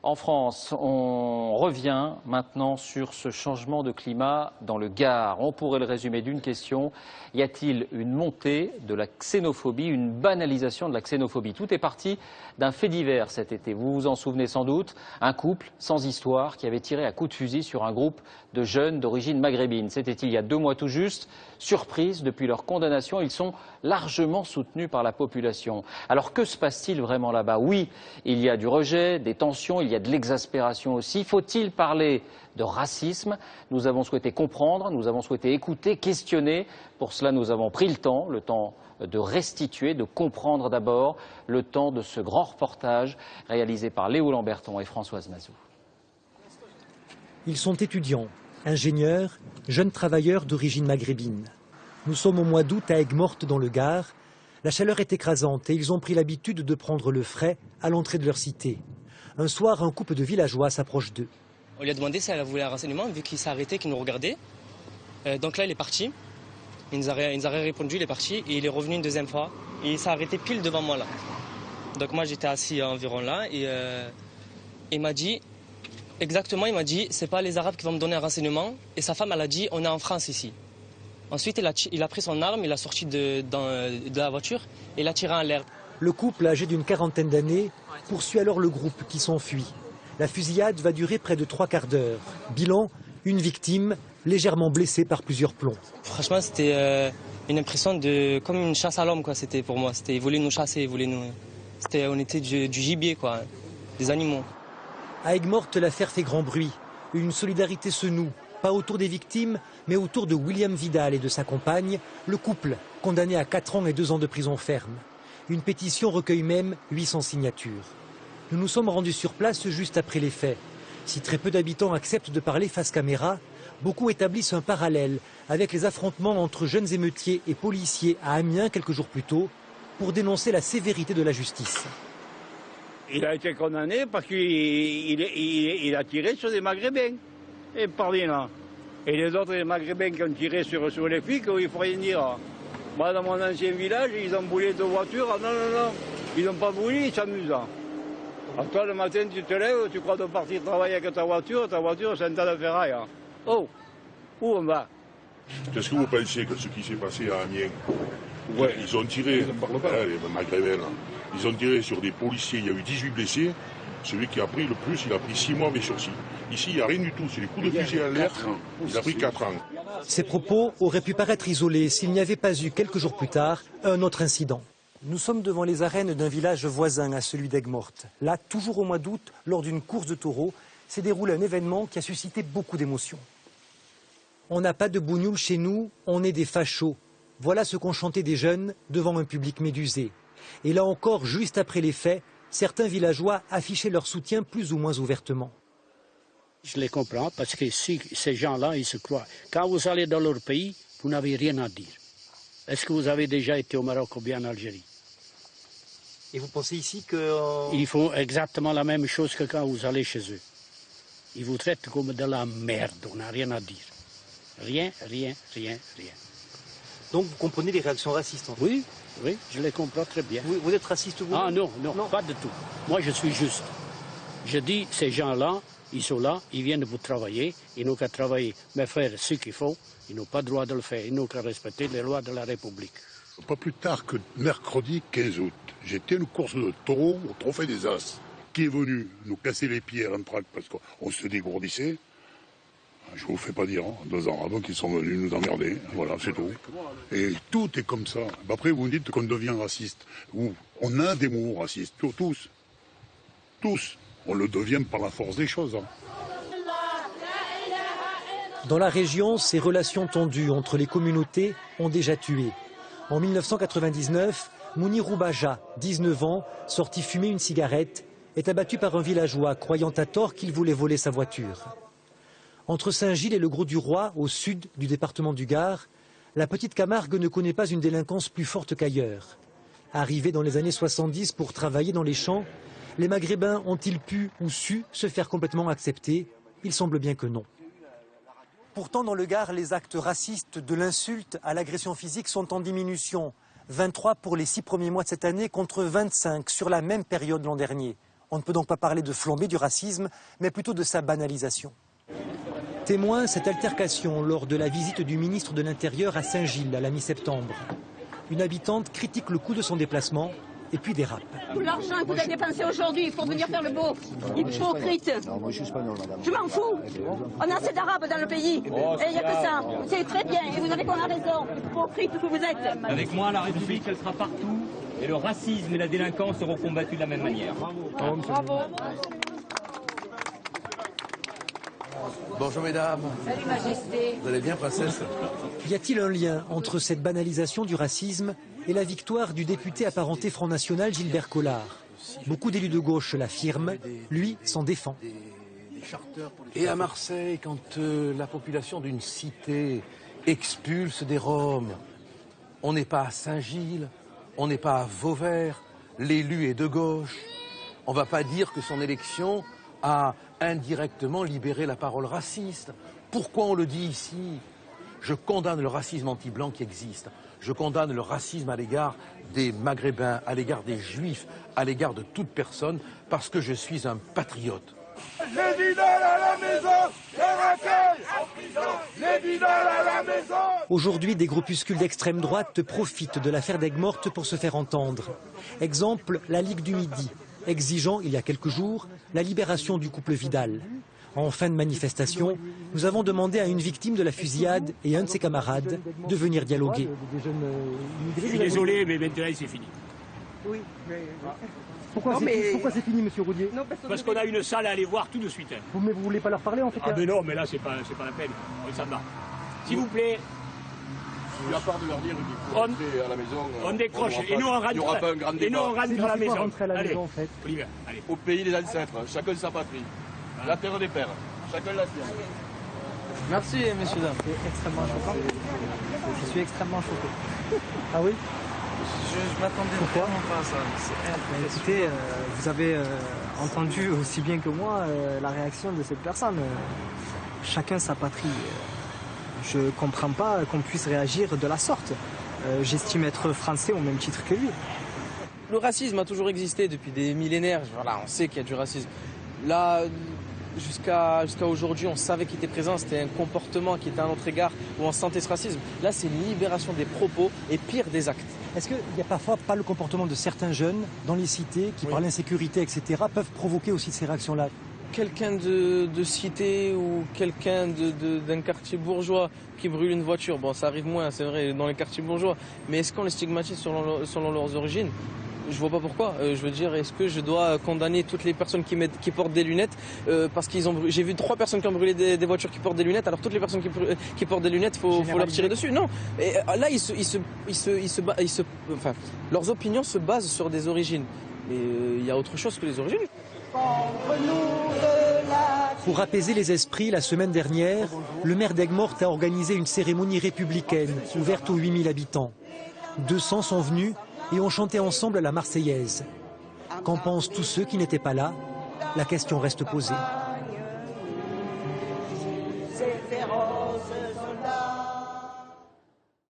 En France, on revient maintenant sur ce changement de climat dans le Gard. On pourrait le résumer d'une question. Y a-t-il une montée de la xénophobie, une banalisation de la xénophobie? Tout est parti d'un fait divers cet été. Vous vous en souvenez sans doute. Un couple sans histoire qui avait tiré à coups de fusil sur un groupe de jeunes d'origine maghrébine. C'était il y a 2 mois tout juste. Surprise, depuis leur condamnation, ils sont largement soutenus par la population. Alors que se passe-t-il vraiment là-bas? Oui, il y a du rejet, des tensions, il y a de l'exaspération aussi. Faut-il parler de racisme? Nous avons souhaité comprendre, nous avons souhaité écouter, questionner. Pour cela, nous avons pris le temps de restituer, de comprendre d'abord, le temps de ce grand reportage réalisé par Léo Lamberton et Françoise Mazou. Ils sont étudiants, ingénieurs, jeunes travailleurs d'origine maghrébine. Nous sommes au mois d'août à Aigues-Mortes dans le Gard. La chaleur est écrasante et ils ont pris l'habitude de prendre le frais à l'entrée de leur cité. Un soir, un couple de villageois s'approche d'eux. On lui a demandé si elle voulait un renseignement, vu qu'il s'est arrêté, qu'il nous regardait. Donc là, il est parti. Il nous a répondu, il est parti. Et il est revenu une deuxième fois. Et il s'est arrêté pile devant moi, là. Donc moi, j'étais assis environ là. Et il m'a dit, exactement, il m'a dit, c'est pas les Arabes qui vont me donner un renseignement. Et sa femme, elle a dit, on est en France ici. Ensuite, il a pris son arme, il a sorti de la voiture et il a tiré en l'air. Le couple, âgé d'une quarantaine d'années, poursuit alors le groupe qui s'enfuit. La fusillade va durer près de 3/4 d'heure. Bilan, une victime légèrement blessée par plusieurs plombs. Franchement, c'était une impression de comme une chasse à l'homme, quoi. C'était pour moi. Ils voulaient nous chasser, on était du gibier, quoi, des animaux. À Aigues-Mortes, l'affaire fait grand bruit. Une solidarité se noue, pas autour des victimes, mais autour de William Vidal et de sa compagne, le couple condamné à 4 ans et 2 ans de prison ferme. Une pétition recueille même 800 signatures. Nous nous sommes rendus sur place juste après les faits. Si très peu d'habitants acceptent de parler face caméra, beaucoup établissent un parallèle avec les affrontements entre jeunes émeutiers et policiers à Amiens quelques jours plus tôt pour dénoncer la sévérité de la justice. Il a été condamné parce qu'il a tiré sur des Maghrébins. Et parlez là. Et les autres Maghrébins qui ont tiré sur les flics, il ne faut rien dire. Moi, dans mon ancien village, ils ont brûlé 2 voitures. Ah, non, non, non. Ils n'ont pas brûlé, ils s'amusent. Alors toi, le matin, tu te lèves, tu crois de partir travailler avec ta voiture, c'est un tas de ferraille. Oh, où on va? Qu'est-ce que vous pensez que ce qui s'est passé à Amiens? Ouais. Ils ont tiré, les Maghrébins, ils ont tiré sur des policiers, il y a eu 18 blessés. Celui qui a pris le plus, il a pris 6 mois mais sursis. Ici, il n'y a rien du tout, c'est des coups de fusil à l'air. Il a pris 4 ans. Ces propos auraient pu paraître isolés s'il n'y avait pas eu, quelques jours plus tard, un autre incident. Nous sommes devant les arènes d'un village voisin à celui d'Aigues-Mortes. Là, toujours au mois d'août, lors d'une course de taureaux, s'est déroulé un événement qui a suscité beaucoup d'émotions. On n'a pas de bougnoul chez nous, on est des fachos. Voilà ce qu'ont chanté des jeunes devant un public médusé. Et là encore, juste après les faits, certains villageois affichaient leur soutien plus ou moins ouvertement. Je les comprends parce que si ces gens-là, ils se croient. Quand vous allez dans leur pays, vous n'avez rien à dire. Est-ce que vous avez déjà été au Maroc ou bien en Algérie? Et vous pensez ici que... Ils font exactement la même chose que quand vous allez chez eux. Ils vous traitent comme de la merde, on n'a rien à dire. Rien, rien, rien, rien. Donc vous comprenez les réactions racistes en fait? Oui, oui, je les comprends très bien. Vous êtes raciste vous? Ah non, non, pas du tout. Moi je suis juste. Je dis, ces gens-là, ils sont là, ils viennent pour travailler, ils n'ont qu'à travailler. Mais faire ce qu'il faut, ils n'ont pas le droit de le faire, ils n'ont qu'à respecter les lois de la République. Pas plus tard que mercredi 15 août, j'étais une course de taureaux au Trophée des As, qui est venu nous casser les pieds à l'entraque parce qu'on se dégourdissait. Je ne vous fais pas dire, 2 ans avant qu'ils sont venus nous emmerder, voilà, c'est tout. Et tout est comme ça. Après, vous me dites qu'on devient raciste. On a des mots racistes, tous. Tous. On le devient par la force des choses. Dans la région, ces relations tendues entre les communautés ont déjà tué. En 1999, Mounirou Baja, 19 ans, sorti fumer une cigarette, est abattu par un villageois croyant à tort qu'il voulait voler sa voiture. Entre Saint-Gilles et le Grau-du-Roi, au sud du département du Gard, la petite Camargue ne connaît pas une délinquance plus forte qu'ailleurs. Arrivés dans les années 70 pour travailler dans les champs, les Maghrébins ont-ils pu ou su se faire complètement accepter? Il semble bien que non. Pourtant, dans le Gard, les actes racistes, de l'insulte à l'agression physique, sont en diminution. 23 pour les 6 premiers mois de cette année contre 25 sur la même période l'an dernier. On ne peut donc pas parler de flambée du racisme, mais plutôt de sa banalisation. Témoin cette altercation lors de la visite du ministre de l'Intérieur à Saint-Gilles à la mi-septembre. Une habitante critique le coût de son déplacement et puis dérape. Tout l'argent que vous avez dépensé aujourd'hui pour venir faire le beau, hypocrite. Non, moi je suis espagnol, madame. Je m'en fous. On a assez d'arabes dans le pays. Et il n'y a que ça. C'est très bien. Et vous avez qu'on a raison. Hypocrite que vous êtes. Avec moi, la République, elle sera partout. Et le racisme et la délinquance seront combattus de la même manière. Bravo. Bonjour mesdames. Salut Majesté. Vous allez bien, princesse? Y a-t-il un lien entre cette banalisation du racisme et la victoire du député apparenté Front National Gilbert Collard? Beaucoup d'élus de gauche l'affirment, lui s'en défend. Et à Marseille, quand la population d'une cité expulse des Roms, on n'est pas à Saint-Gilles, on n'est pas à Vauvert, l'élu est de gauche. On ne va pas dire que son élection a indirectement libéré la parole raciste. Pourquoi on le dit ici? Je condamne le racisme anti-blanc qui existe. Je condamne le racisme à l'égard des Maghrébins, à l'égard des Juifs, à l'égard de toute personne, parce que je suis un patriote. Les Vidal à la maison, les racailles en prison, les Vidal à la maison. Aujourd'hui, des groupuscules d'extrême droite profitent de l'affaire d'Aigues-Mortes pour se faire entendre. Exemple, la Ligue du Midi, exigeant, il y a quelques jours, la libération du couple Vidal. En fin de manifestation, nous avons demandé à une victime de la fusillade et à un de ses camarades de venir dialoguer. Je suis désolé, mais maintenant c'est fini. Oui, mais... Pourquoi c'est fini, monsieur Roudier? Parce qu'on a une salle à aller voir tout de suite. Mais vous voulez pas leur parler en fait? Ah mais non, mais là c'est pas la peine. Ça va. S'il vous plaît. Il n'y a pas de leur dire qu'il faut rentrer à la maison. On décroche et nous on rentre. Il n'y aura pas un grand débat. Et nous on rentre à la maison. Allez, en fait. Olivier, allez. Au pays des ancêtres, chacun sa patrie. La terre des pères, chacun la sienne. Merci, messieurs, dames. C'est extrêmement choquant. Je suis extrêmement choqué. Ah oui? Je m'attendais vraiment pas à ça. Écoutez, vous avez entendu aussi bien que moi la réaction de cette personne. Chacun sa patrie. Je ne comprends pas qu'on puisse réagir de la sorte. J'estime être français au même titre que lui. Le racisme a toujours existé depuis des millénaires. Voilà, on sait qu'il y a du racisme. Là, jusqu'à aujourd'hui, on savait qu'il était présent. C'était un comportement qui était à notre égard où on sentait ce racisme. Là, c'est une libération des propos et pire des actes. Est-ce qu'il n'y a parfois pas le comportement de certains jeunes dans les cités qui, par l'insécurité, etc., peuvent provoquer aussi ces réactions-là? Quelqu'un de cité ou quelqu'un d'un quartier bourgeois qui brûle une voiture, bon, ça arrive moins, c'est vrai, dans les quartiers bourgeois. Mais est-ce qu'on les stigmatise selon leurs origines? Je vois pas pourquoi. Je veux dire, est-ce que je dois condamner toutes les personnes qui portent des lunettes parce qu'ils ont j'ai vu 3 personnes qui ont brûlé des voitures qui portent des lunettes, alors toutes les personnes qui portent des lunettes, faut leur tirer dessus. Non. Et là, enfin, leurs opinions se basent sur des origines. Mais il y a autre chose que les origines. Pour apaiser les esprits, la semaine dernière, le maire d'Aigues-Mortes a organisé une cérémonie républicaine ouverte aux 8000 habitants. 200 sont venus et ont chanté ensemble la Marseillaise. Qu'en pensent tous ceux qui n'étaient pas là? La question reste posée.